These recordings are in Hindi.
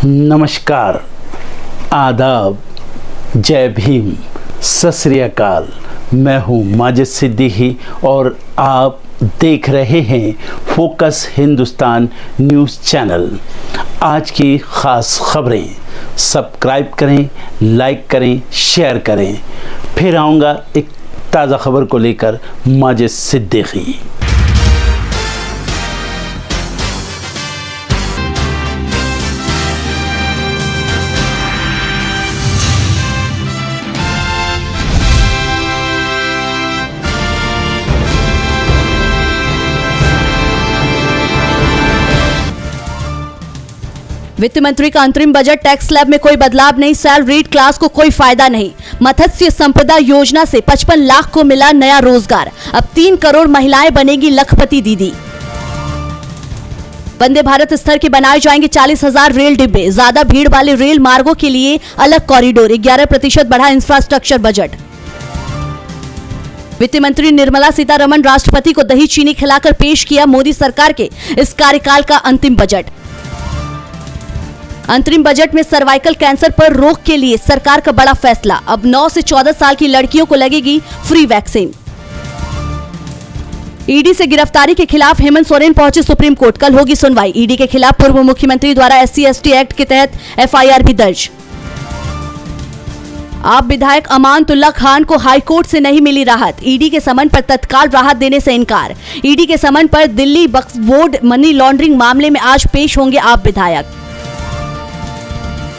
नमस्कार, आदाब, जय भीम, सत श्री अकाल। मैं हूँ माजिद सिद्दीकी और आप देख रहे हैं फोकस हिंदुस्तान न्यूज़ चैनल। आज की ख़ास खबरें सब्सक्राइब करें, लाइक करें, शेयर करें। फिर आऊँगा एक ताज़ा खबर को लेकर माजिद सिद्दीकी। वित्त मंत्री का अंतरिम बजट। टैक्स स्लैब में कोई बदलाव नहीं, सैलरीड क्लास को कोई फायदा नहीं। मत्स्य संपदा योजना से 55 लाख को मिला नया रोजगार। अब 3 करोड़ महिलाएं बनेगी लखपति दीदी। वंदे भारत स्तर के बनाए जाएंगे 40,000 रेल डिब्बे। ज्यादा भीड़ वाले रेल मार्गों के लिए अलग कॉरिडोर। 11% बढ़ा इंफ्रास्ट्रक्चर बजट। वित्त मंत्री निर्मला सीतारमण राष्ट्रपति को दही चीनी खिलाकर पेश किया मोदी सरकार के इस कार्यकाल का अंतिम बजट। अंतरिम बजट में सर्वाइकल कैंसर पर रोक के लिए सरकार का बड़ा फैसला। अब 9 से 14 साल की लड़कियों को लगेगी फ्री वैक्सीन। ईडी से गिरफ्तारी के खिलाफ हेमंत सोरेन पहुंचे सुप्रीम कोर्ट। कल होगी सुनवाई। ईडी के खिलाफ पूर्व मुख्यमंत्री द्वारा SC/ST एक्ट के तहत FIR भी दर्ज। आप विधायक अमानतुल्लाह खान को हाईकोर्ट से नहीं मिली राहत। ईडी के समन पर तत्काल राहत देने से इनकार। ईडी के समन पर Delhi Waqf board money laundering मामले में आज पेश होंगे आप विधायक।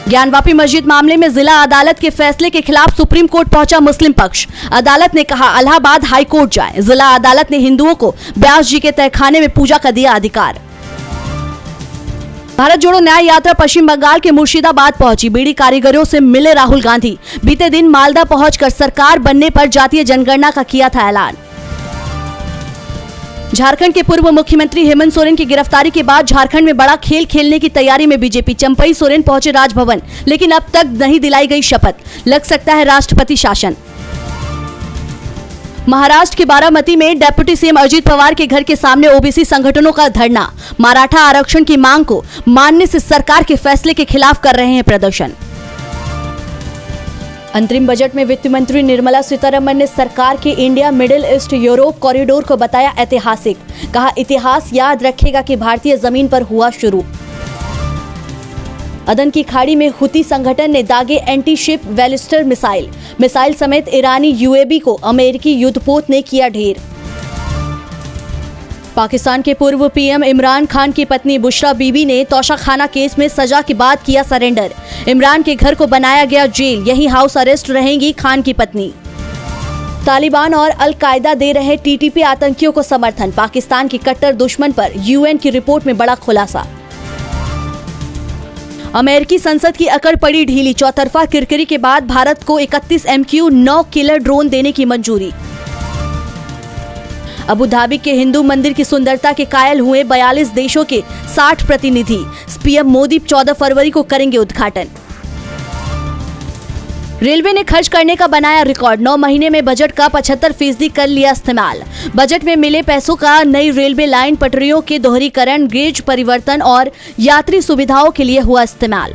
ज्ञानवापी मस्जिद मामले में जिला अदालत के फैसले के खिलाफ सुप्रीम कोर्ट पहुंचा मुस्लिम पक्ष। अदालत ने कहा इलाहाबाद हाई कोर्ट जाए। जिला अदालत ने हिंदुओं को व्यास जी के तहखाने में पूजा का दिया अधिकार। भारत जोड़ो न्याय यात्रा पश्चिम बंगाल के मुर्शिदाबाद पहुंची। बीड़ी कारीगरों से मिले राहुल गांधी। बीते दिन मालदा पहुंचकर सरकार बनने पर जातीय जनगणना का किया था ऐलान। झारखंड के पूर्व मुख्यमंत्री हेमंत सोरेन की गिरफ्तारी के बाद झारखंड में बड़ा खेल खेलने की तैयारी में बीजेपी। चंपई सोरेन पहुंचे राजभवन, लेकिन अब तक नहीं दिलाई गई शपथ। लग सकता है राष्ट्रपति शासन। महाराष्ट्र के बारामती में डेप्यूटी सीएम अजित पवार के घर के सामने ओबीसी संगठनों का धरना। मराठा आरक्षण की मांग को मानने से सरकार के फैसले के खिलाफ कर रहे हैं प्रदर्शन। अंतरिम बजट में वित्त मंत्री निर्मला सीतारमण ने सरकार के India middle east Europe corridor को बताया ऐतिहासिक। कहा इतिहास याद रखेगा कि भारतीय जमीन पर हुआ शुरू। अदन की खाड़ी में हुती संगठन ने दागे एंटी शिप बैलिस्टिक मिसाइल समेत ईरानी UAV को अमेरिकी युद्धपोत ने किया ढेर। पाकिस्तान के पूर्व PM इमरान खान की पत्नी बुशरा बीबी ने तौशाखाना केस में सजा के बाद किया सरेंडर। इमरान के घर को बनाया गया जेल, यही हाउस अरेस्ट रहेंगी खान की पत्नी। तालिबान और अल कायदा दे रहे TTP आतंकियों को समर्थन। पाकिस्तान के कट्टर दुश्मन पर UN की रिपोर्ट में बड़ा खुलासा। अमेरिकी संसद की अकड़ पड़ी ढीली। चौतरफा किरकिरी के बाद भारत को 31 MQ-9 किलर ड्रोन देने की मंजूरी। अबू धाबी के हिंदू मंदिर की सुंदरता के कायल हुए 42 देशों के 60 प्रतिनिधि। PM मोदी 14 फरवरी को करेंगे उद्घाटन। रेलवे ने खर्च करने का बनाया रिकॉर्ड। 9 महीने में बजट का 75% कर लिया इस्तेमाल। बजट में मिले पैसों का नई रेलवे लाइन, पटरियों के दोहरीकरण, गेज परिवर्तन और यात्री सुविधाओं के लिए हुआ इस्तेमाल।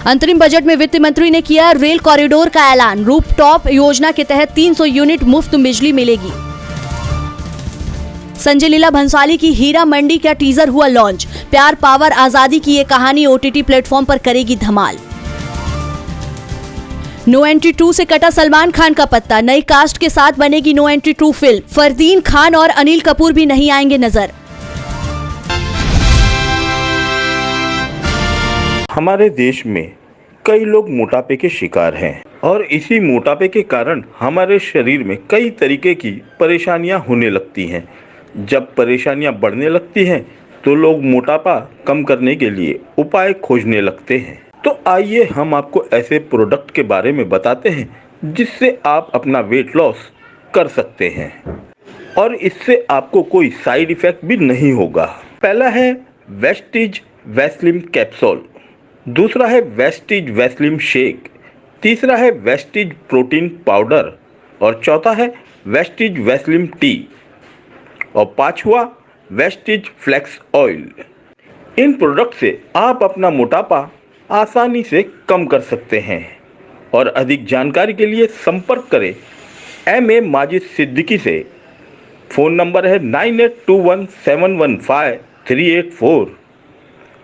अंतरिम बजट में वित्त मंत्री ने किया रेल कॉरिडोर का ऐलान। रूफटॉप योजना के तहत 300 यूनिट मुफ्त बिजली मिलेगी। संजय लीला भंसाली की हीरा मंडी का टीजर हुआ लॉन्च। प्यार पावर आजादी की ये कहानी OTT प्लेटफॉर्म पर करेगी धमाल। नो एंट्री 2 से कटा सलमान खान का पत्ता। नई कास्ट के साथ बनेगी No Entry 2 film. Fardeen Khan और अनिल कपूर भी नहीं आएंगे नजर। हमारे देश में कई लोग मोटापे के शिकार हैं और इसी मोटापे के कारण हमारे शरीर में कई तरीके की परेशानियां होने लगती हैं। जब परेशानियां बढ़ने लगती हैं तो लोग मोटापा कम करने के लिए उपाय खोजने लगते हैं। तो आइए हम आपको ऐसे प्रोडक्ट के बारे में बताते हैं जिससे आप अपना वेट लॉस कर सकते हैं और इससे आपको कोई साइड इफेक्ट भी नहीं होगा। पहला है वेस्टीज वैस्लिम कैप्सूल, दूसरा है वेस्टीज वैस्लिम शेक, तीसरा है वेस्टीज प्रोटीन पाउडर और चौथा है वेस्टीज वैस्लिम टी और पांचवा वेस्टीज फ्लेक्स ऑयल। इन प्रोडक्ट से आप अपना मोटापा आसानी से कम कर सकते हैं और अधिक जानकारी के लिए संपर्क करें MA माजिद सिद्दीकी से। फ़ोन नंबर है 9821715384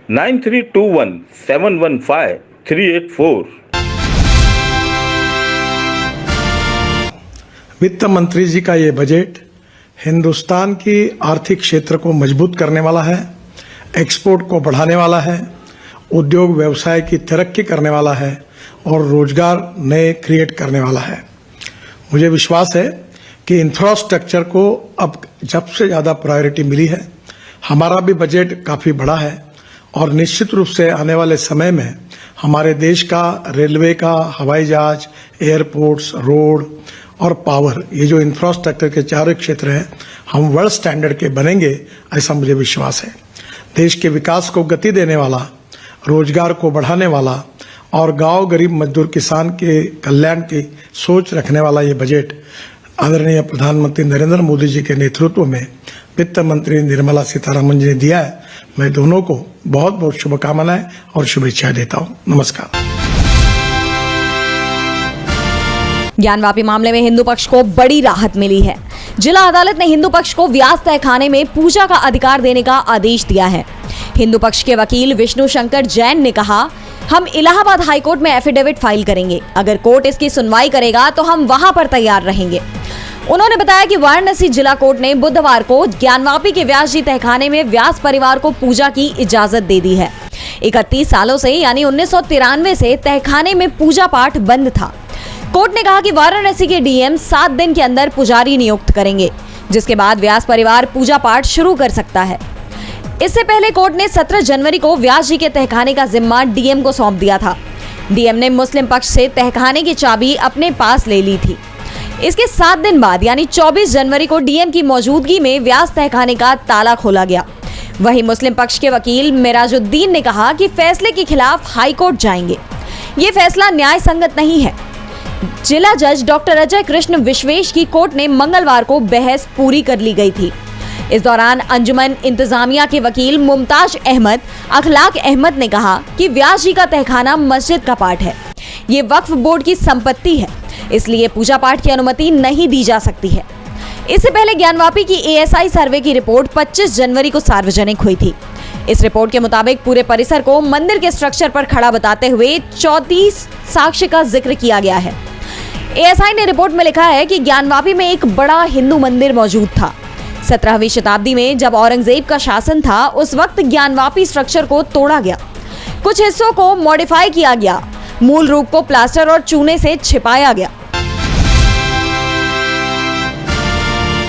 9321715384। वित्त मंत्री जी का ये बजट हिंदुस्तान की आर्थिक क्षेत्र को मजबूत करने वाला है, एक्सपोर्ट को बढ़ाने वाला है, उद्योग व्यवसाय की तरक्की करने वाला है और रोजगार नए क्रिएट करने वाला है। मुझे विश्वास है कि इंफ्रास्ट्रक्चर को अब जब से ज़्यादा प्रायोरिटी मिली है। हमारा भी बजट काफ़ी बड़ा है और निश्चित रूप से आने वाले समय में हमारे देश का रेलवे का, हवाई जहाज, एयरपोर्ट्स, रोड और पावर, ये जो इंफ्रास्ट्रक्चर के चारों क्षेत्र हैं, हम वर्ल्ड स्टैंडर्ड के बनेंगे, ऐसा मुझे विश्वास है। देश के विकास को गति देने वाला, रोजगार को बढ़ाने वाला और गांव गरीब मजदूर किसान के कल्याण की सोच रखने वाला ये बजट आदरणीय प्रधानमंत्री नरेंद्र मोदी जी के नेतृत्व में वित्त मंत्री निर्मला सीतारमण जी ने दिया है। मैं दोनों को बहुत बहुत शुभकामनाएं और शुभेच्छाएं देता हूं। नमस्कार। ज्ञानवापी मामले में हिंदू पक्ष को बड़ी राहत मिली है। जिला अदालत ने हिंदू पक्ष को व्यास तहखाने में पूजा का अधिकार देने का आदेश दिया है। हिंदू पक्ष के वकील विष्णु शंकर जैन ने कहा, हम इलाहाबाद हाईकोर्ट में एफिडेविट फाइल करेंगे। अगर कोर्ट इसकी सुनवाई करेगा तो हम वहां पर तैयार रहेंगे। उन्होंने बताया कि वाराणसी जिला कोर्ट ने बुधवार को ज्ञानवापी के व्यास जी तहखाने में व्यास परिवार को पूजा की इजाजत दे दी है। 31 सालों से यानी 1993 से तहखाने में पूजा पाठ बंद था। कोर्ट ने कहा कि वाराणसी के डीएम 7 दिन के अंदर पुजारी नियुक्त करेंगे, जिसके बाद व्यास परिवार पूजा पाठ शुरू कर सकता है। इससे पहले कोर्ट ने 17 जनवरी को व्यास जी के तहखाने का जिम्मा डीएम को सौंप दिया था। डीएम ने मुस्लिम पक्ष से तहखाने की चाबी अपने पास ले ली थी। इसके 7 दिन बाद यानी 24 जनवरी को डीएम की मौजूदगी में व्यास तहखाने का ताला खोला गया। वहीं मुस्लिम पक्ष के वकील मिराजुद्दीन ने कहा कि फैसले के खिलाफ हाईकोर्ट जाएंगे। ये फैसला न्याय संगत नहीं है। जिला जज डॉक्टर अजय कृष्ण विश्वेश की कोर्ट ने मंगलवार को बहस पूरी कर ली गई थी। इस दौरान अंजुमन इंतजामिया के वकील मुमताज अहमद अखलाक अहमद ने कहा कि व्यास जी का तहखाना मस्जिद का पार्ट है। ये वक्फ बोर्ड की संपत्ति है, इसलिए पूजा पाठ की अनुमति नहीं दी जा सकती है। इससे पहले ज्ञानवापी की एएसआई सर्वे की रिपोर्ट 25 जनवरी को सार्वजनिक हुई थी। इस रिपोर्ट के मुताबिक पूरे परिसर को मंदिर के स्ट्रक्चर पर खड़ा बताते हुए 34 साक्ष्य का जिक्र किया गया है। एएसआई ने रिपोर्ट में लिखा है कि ज्ञानवापी में एक बड़ा हिंदू मंदिर मौजूद था। 17वीं शताब्दी में जब औरंगजेब का शासन था, उस वक्त ज्ञानवापी स्ट्रक्चर को तोड़ा गया, कुछ हिस्सों को मॉडिफाई किया गया, मूल रूप को प्लास्टर और चूने से छिपाया गया।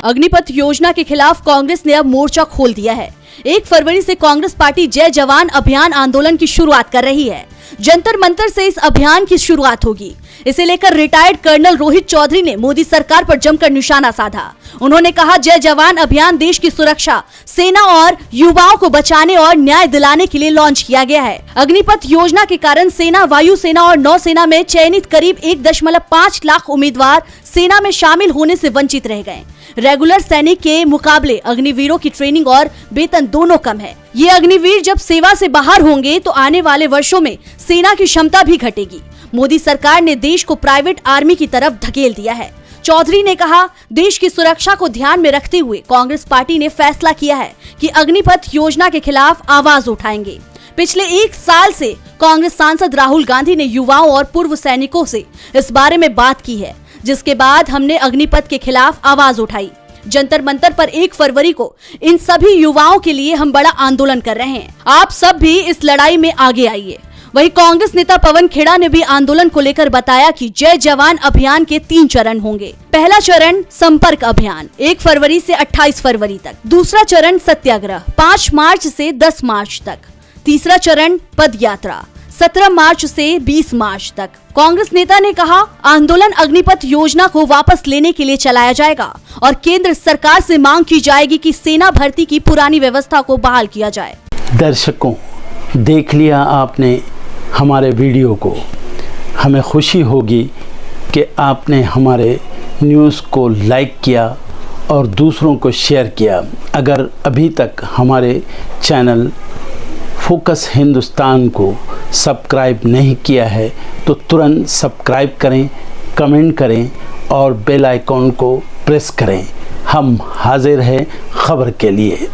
अग्निपथ योजना के खिलाफ कांग्रेस ने अब मोर्चा खोल दिया है। 1 फरवरी से कांग्रेस पार्टी जय जवान अभियान आंदोलन की शुरुआत कर रही है। जंतर मंतर से इस अभियान की शुरुआत होगी। इसे लेकर रिटायर्ड कर्नल रोहित चौधरी ने मोदी सरकार पर जमकर निशाना साधा। उन्होंने कहा, जय जवान अभियान देश की सुरक्षा, सेना और युवाओं को बचाने और न्याय दिलाने के लिए लॉन्च किया गया है। अग्निपथ योजना के कारण सेना, वायुसेना और नौसेना में चयनित करीब 1.5 लाख उम्मीदवार सेना में शामिल होने से वंचित रह गए। रेगुलर सैनिक के मुकाबले अग्निवीरों की ट्रेनिंग और वेतन दोनों कम है। ये अग्निवीर जब सेवा से बाहर होंगे तो आने वाले वर्षों में सेना की क्षमता भी घटेगी। मोदी सरकार ने देश को प्राइवेट आर्मी की तरफ धकेल दिया है। चौधरी ने कहा, देश की सुरक्षा को ध्यान में रखते हुए कांग्रेस पार्टी ने फैसला किया है कि अग्निपथ योजना के खिलाफ आवाज उठाएंगे। पिछले 1 साल से कांग्रेस सांसद राहुल गांधी ने युवाओं और पूर्व सैनिकों से इस बारे में बात की है, जिसके बाद हमने अग्निपथ के खिलाफ आवाज उठाई। जंतर मंतर पर 1 फरवरी को इन सभी युवाओं के लिए हम बड़ा आंदोलन कर रहे हैं। आप सब भी इस लड़ाई में आगे आइए। वहीं कांग्रेस नेता पवन खेड़ा ने भी आंदोलन को लेकर बताया कि जय जवान अभियान के 3 चरण होंगे। पहला चरण संपर्क अभियान 1 फरवरी से 28 फरवरी तक। दूसरा चरण सत्याग्रह 5 मार्च से 10 मार्च तक। तीसरा चरण पद यात्रा 17 मार्च से 20 मार्च तक। कांग्रेस नेता ने कहा, आंदोलन अग्निपथ योजना को वापस लेने के लिए चलाया जाएगा और केंद्र सरकार से मांग की जाएगी कि सेना भर्ती की पुरानी व्यवस्था को बहाल किया जाए। दर्शकों, देख लिया आपने हमारे वीडियो को। हमें खुशी होगी कि आपने हमारे न्यूज़ को लाइक किया और दूसरों को शेयर किया। अगर अभी तक हमारे चैनल फोकस हिंदुस्तान को सब्सक्राइब नहीं किया है तो तुरंत सब्सक्राइब करें, कमेंट करें और बेल आइकॉन को प्रेस करें। हम हाजिर हैं खबर के लिए।